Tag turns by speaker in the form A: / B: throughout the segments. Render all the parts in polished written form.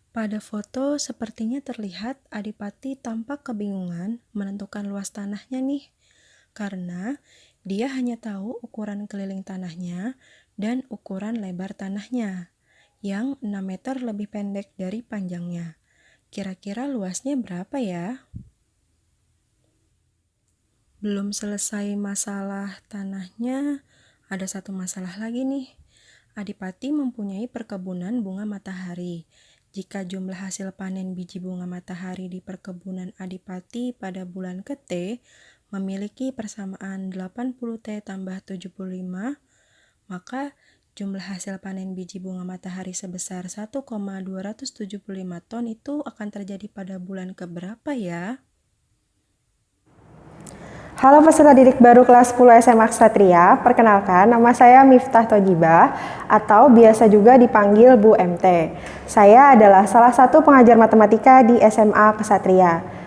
A: Pada foto sepertinya terlihat Adipati tampak kebingungan menentukan luas tanahnya nih, karena dia hanya tahu ukuran keliling tanahnya dan ukuran lebar tanahnya, yang 6 meter lebih pendek dari panjangnya. Kira-kira luasnya berapa ya? Belum selesai masalah tanahnya, ada satu masalah lagi nih. Adipati mempunyai perkebunan bunga matahari. Jika jumlah hasil panen biji bunga matahari di perkebunan Adipati pada bulan ke-T memiliki persamaan 80T tambah 75, maka jumlah hasil panen biji bunga matahari sebesar 1,275 ton itu akan terjadi pada bulan keberapa ya?
B: Halo peserta didik baru kelas 10 SMA Ksatria, perkenalkan nama saya Miftah Tojibah atau biasa juga dipanggil Bu MT. Saya adalah salah satu pengajar matematika di SMA Ksatria.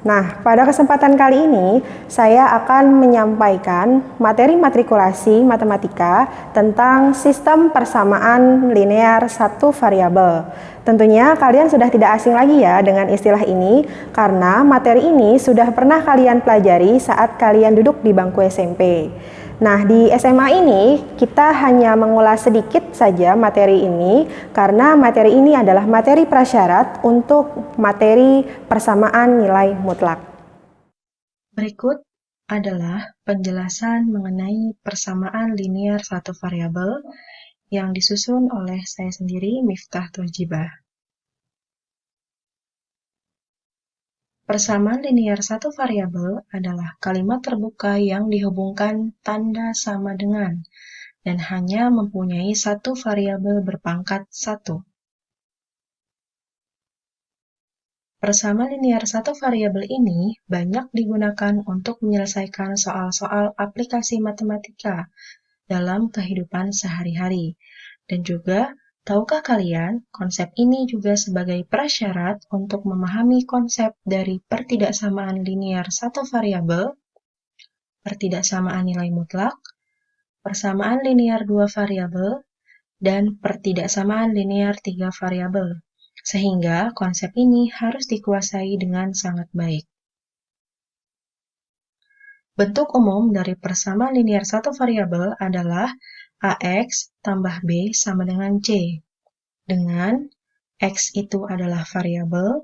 B: Nah, pada kesempatan kali ini saya akan menyampaikan materi matrikulasi matematika tentang sistem persamaan linear satu variabel. Tentunya kalian sudah tidak asing lagi ya dengan istilah ini karena materi ini sudah pernah kalian pelajari saat kalian duduk di bangku SMP. Nah, di SMA ini kita hanya mengulas sedikit saja materi ini karena materi ini adalah materi prasyarat untuk materi persamaan nilai mutlak.
A: Berikut adalah penjelasan mengenai persamaan linear satu variabel yang disusun oleh saya sendiri, Miftah Tojibah. Persamaan linear satu variabel adalah kalimat terbuka yang dihubungkan tanda sama dengan dan hanya mempunyai satu variabel berpangkat 1. Persamaan linear satu variabel ini banyak digunakan untuk menyelesaikan soal-soal aplikasi matematika dalam kehidupan sehari-hari. Dan juga, tahukah kalian, konsep ini juga sebagai prasyarat untuk memahami konsep dari pertidaksamaan linear satu variabel, pertidaksamaan nilai mutlak, persamaan linear dua variabel, dan pertidaksamaan linear tiga variabel. Sehingga konsep ini harus dikuasai dengan sangat baik. Bentuk umum dari persamaan linear satu variabel adalah AX tambah B sama dengan C, dengan X itu adalah variabel,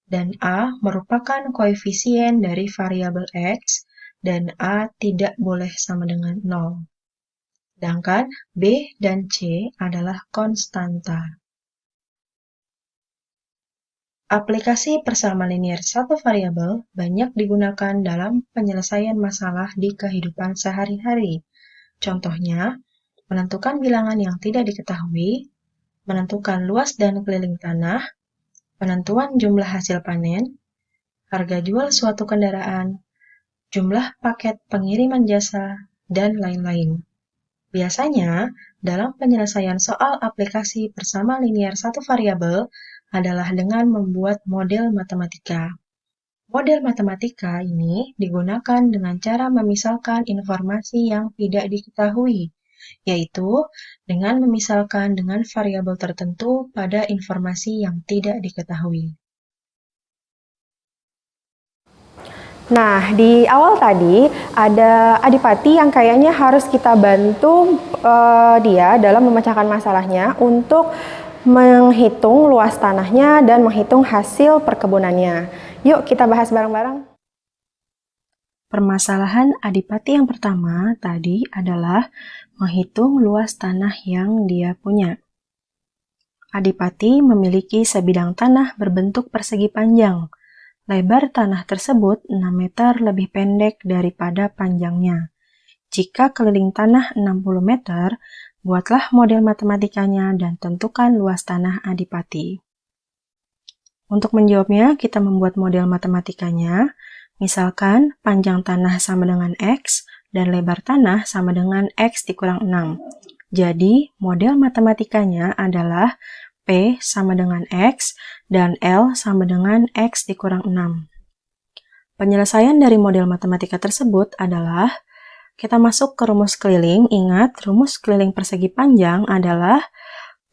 A: dan A merupakan koefisien dari variabel X, dan A tidak boleh sama dengan 0. Sedangkan B dan C adalah konstanta. Aplikasi persamaan linear satu variabel banyak digunakan dalam penyelesaian masalah di kehidupan sehari-hari. Contohnya, menentukan bilangan yang tidak diketahui, menentukan luas dan keliling tanah, penentuan jumlah hasil panen, harga jual suatu kendaraan, jumlah paket pengiriman jasa, dan lain-lain. Biasanya, dalam penyelesaian soal aplikasi persamaan linear satu variabel adalah dengan membuat model matematika. Model matematika ini digunakan dengan cara memisalkan informasi yang tidak diketahui, yaitu dengan memisalkan dengan variabel tertentu pada informasi yang tidak diketahui.
B: Nah, di awal tadi ada Adipati yang kayaknya harus kita bantu dia dalam memecahkan masalahnya untuk menghitung luas tanahnya dan menghitung hasil perkebunannya. Yuk kita bahas bareng-bareng.
A: Permasalahan Adipati yang pertama tadi adalah menghitung luas tanah yang dia punya. Adipati memiliki sebidang tanah berbentuk persegi panjang. Lebar tanah tersebut 6 meter lebih pendek daripada panjangnya. Jika keliling tanah 60 meter, buatlah model matematikanya dan tentukan luas tanah Adipati. Untuk menjawabnya, kita membuat model matematikanya. Misalkan, panjang tanah sama dengan X, dan lebar tanah sama dengan X dikurang 6. Jadi, model matematikanya adalah P sama dengan X, dan L sama dengan X dikurang 6. Penyelesaian dari model matematika tersebut adalah, kita masuk ke rumus keliling. Ingat, rumus keliling persegi panjang adalah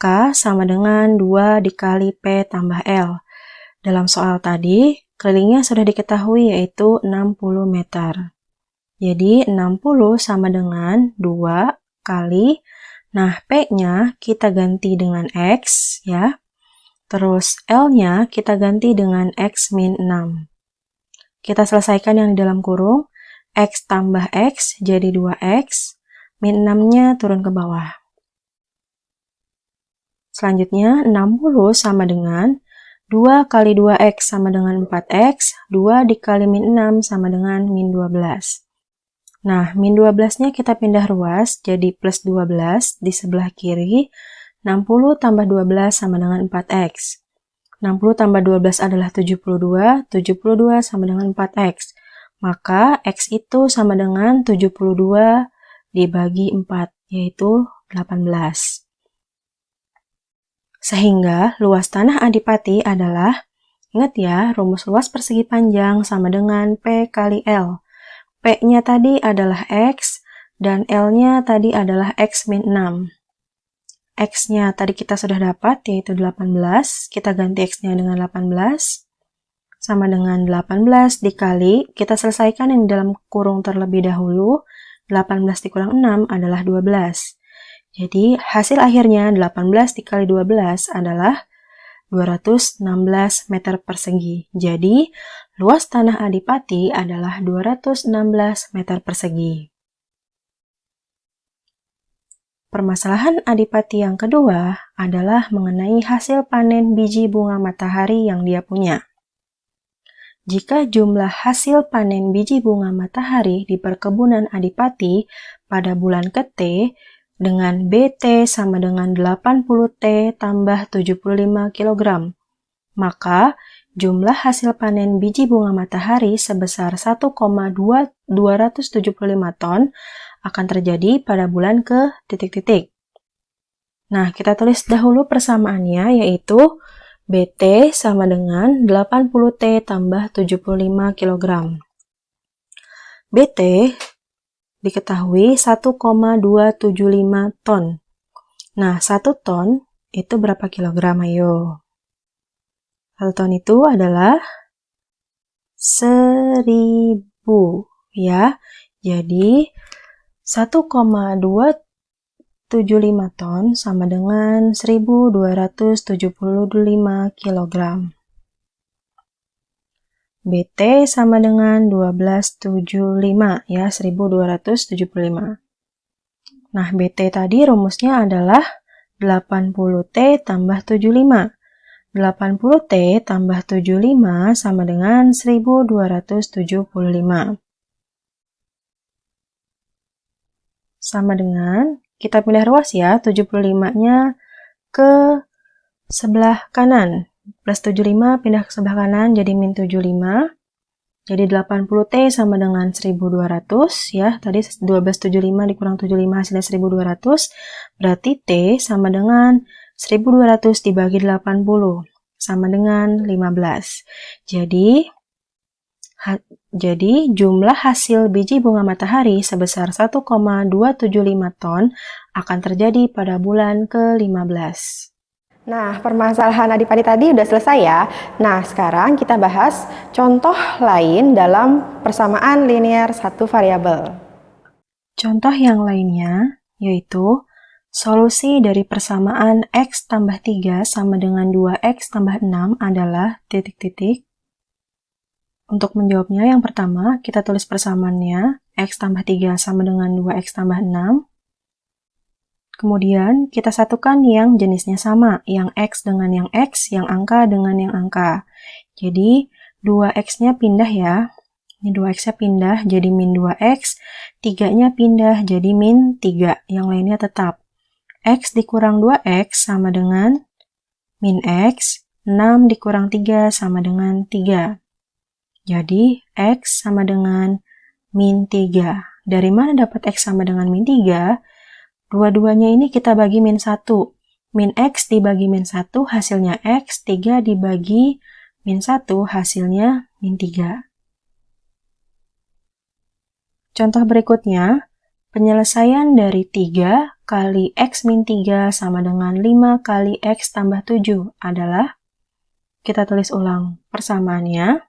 A: K sama dengan 2 dikali P tambah L. Dalam soal tadi, kelilingnya sudah diketahui yaitu 60 meter. Jadi 60 sama dengan 2 kali, nah P-nya kita ganti dengan X ya. Terus L-nya kita ganti dengan X min 6. Kita selesaikan yang di dalam kurung, X tambah X jadi 2X, min 6-nya turun ke bawah. Selanjutnya 60 sama dengan 2 kali 2X sama dengan 4X, 2 dikali min 6 sama dengan min 12. Nah, min 12-nya kita pindah ruas jadi plus 12 di sebelah kiri, 60 tambah 12 sama dengan 4X. 60 tambah 12 adalah 72, 72 sama dengan 4X. Maka X itu sama dengan 72 dibagi 4, yaitu 18. Sehingga luas tanah Adipati adalah, ingat ya, rumus luas persegi panjang sama dengan P kali L. P-nya tadi adalah X, dan L-nya tadi adalah X min 6. X-nya tadi kita sudah dapat, yaitu 18. Kita ganti X-nya dengan 18. Sama dengan 18 dikali, kita selesaikan yang dalam kurung terlebih dahulu. 18 dikurang 6 adalah 12. Jadi, hasil akhirnya 18 dikali 12 adalah 216 meter persegi. Jadi, luas tanah Adipati adalah 216 meter persegi. Permasalahan Adipati yang kedua adalah mengenai hasil panen biji bunga matahari yang dia punya. Jika jumlah hasil panen biji bunga matahari di perkebunan Adipati pada bulan ke-T dengan BT sama dengan 80T tambah 75 kg, maka jumlah hasil panen biji bunga matahari sebesar 1,275 ton akan terjadi pada bulan ke titik-titik. Nah, kita tulis dahulu persamaannya, yaitu BT sama dengan 80T tambah 75 kg. BT diketahui 1,275 ton. Nah, 1 ton itu berapa kilogram, ayo? 1 ton itu adalah 1000, ya. Jadi, 1,275 ton sama dengan 1275 kg. BT sama dengan 1275, ya, 1275. Nah, BT tadi rumusnya adalah 80T tambah 75. 80T tambah 75 sama dengan 1275. Sama dengan, kita pindah ruas ya, 75-nya ke sebelah kanan. Plus 75 pindah ke sebelah kanan jadi min 75. Jadi 80T sama dengan 1200 ya. Tadi 1275 dikurang 75 hasilnya 1200. Berarti T sama dengan 1200 dibagi 80 sama dengan 15. Jadi jumlah hasil biji bunga matahari sebesar 1,275 ton akan terjadi pada bulan ke-15.
B: Nah, permasalahan Adipati tadi udah selesai ya. Nah, sekarang kita bahas contoh lain dalam persamaan linear satu variabel.
A: Contoh yang lainnya yaitu solusi dari persamaan X tambah 3 sama dengan 2X tambah 6 adalah titik-titik. Untuk menjawabnya, yang pertama, kita tulis persamaannya, X tambah 3 sama dengan 2X tambah 6. Kemudian, kita satukan yang jenisnya sama, yang X dengan yang X, yang angka dengan yang angka. Jadi, 2X-nya pindah ya. Ini 2X-nya pindah jadi min 2X, 3-nya pindah jadi min 3, yang lainnya tetap. X dikurang 2X sama dengan min X, 6 dikurang 3 sama dengan 3. Jadi, X sama dengan min 3. Dari mana dapat X sama dengan min 3? Dua-duanya ini kita bagi min 1. Min X dibagi min 1 hasilnya X, 3 dibagi min 1 hasilnya min 3. Contoh berikutnya, Penyelesaian dari 3 kali X min 3 sama dengan 5 kali X tambah 7 adalah, kita tulis ulang persamaannya,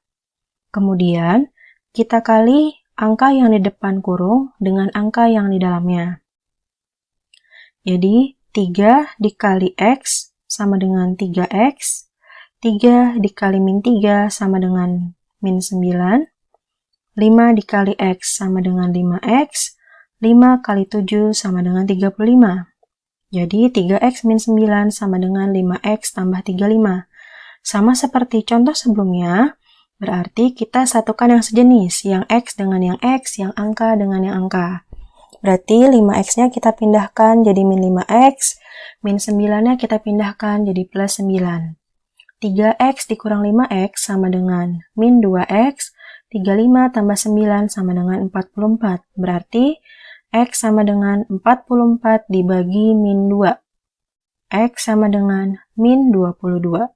A: kemudian kita kali angka yang di depan kurung dengan angka yang di dalamnya. Jadi, 3 dikali X sama dengan 3X, 3 dikali min 3 sama dengan min 9, 5 dikali X sama dengan 5X, 5 kali 7 sama dengan 35. Jadi 3X min 9 sama dengan 5X tambah 35. Sama seperti contoh sebelumnya, berarti kita satukan yang sejenis, yang X dengan yang X, yang angka dengan yang angka. Berarti 5X-nya kita pindahkan jadi min 5X, min 9-nya kita pindahkan jadi plus 9. 3X dikurang 5X sama dengan min 2X, 35 tambah 9 sama dengan 44. Berarti X sama dengan 44 dibagi min 2. X sama dengan min 22.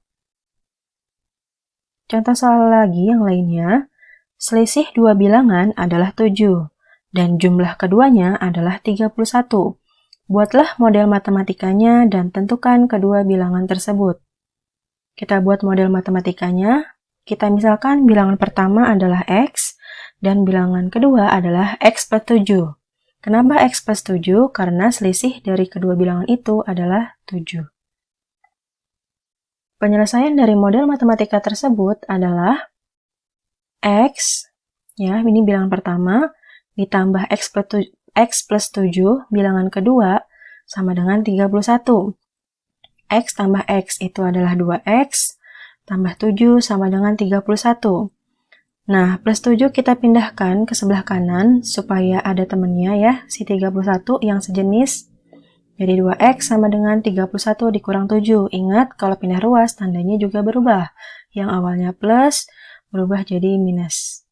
A: Contoh soal lagi yang lainnya, selisih dua bilangan adalah 7, dan jumlah keduanya adalah 31. Buatlah model matematikanya dan tentukan kedua bilangan tersebut. Kita buat model matematikanya, kita misalkan bilangan pertama adalah X, dan bilangan kedua adalah X plus 7. Kenapa X plus 7? Karena selisih dari kedua bilangan itu adalah 7. Penyelesaian dari model matematika tersebut adalah X, ya, ini bilangan pertama, ditambah X plus 7, bilangan kedua, sama dengan 31. X tambah X itu adalah 2X, tambah 7 sama dengan 31. Nah, plus 7 kita pindahkan ke sebelah kanan supaya ada temennya ya, si 31 yang sejenis. Jadi 2X sama dengan 31 dikurang 7. Ingat, kalau pindah ruas, tandanya juga berubah. Yang awalnya plus, berubah jadi minus.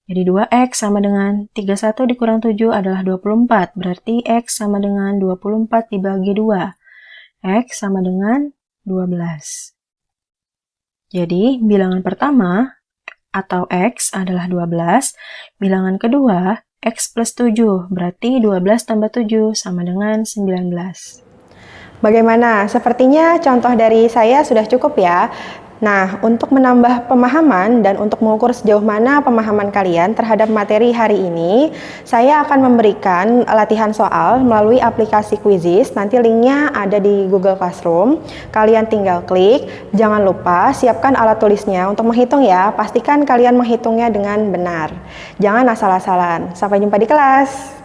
A: Jadi 2X sama dengan 31 dikurang 7 adalah 24. Berarti X sama dengan 24 dibagi 2. X sama dengan 12. Jadi, bilangan pertama, atau X adalah 12, bilangan kedua, X plus 7, berarti 12 tambah 7 sama dengan 19.
B: Bagaimana? Sepertinya contoh dari saya sudah cukup ya. Nah, untuk menambah pemahaman dan untuk mengukur sejauh mana pemahaman kalian terhadap materi hari ini, saya akan memberikan latihan soal melalui aplikasi Quizizz. Nanti linknya ada di Google Classroom. Kalian tinggal klik. Jangan lupa siapkan alat tulisnya untuk menghitung ya. Pastikan kalian menghitungnya dengan benar. Jangan asal-asalan. Sampai jumpa di kelas.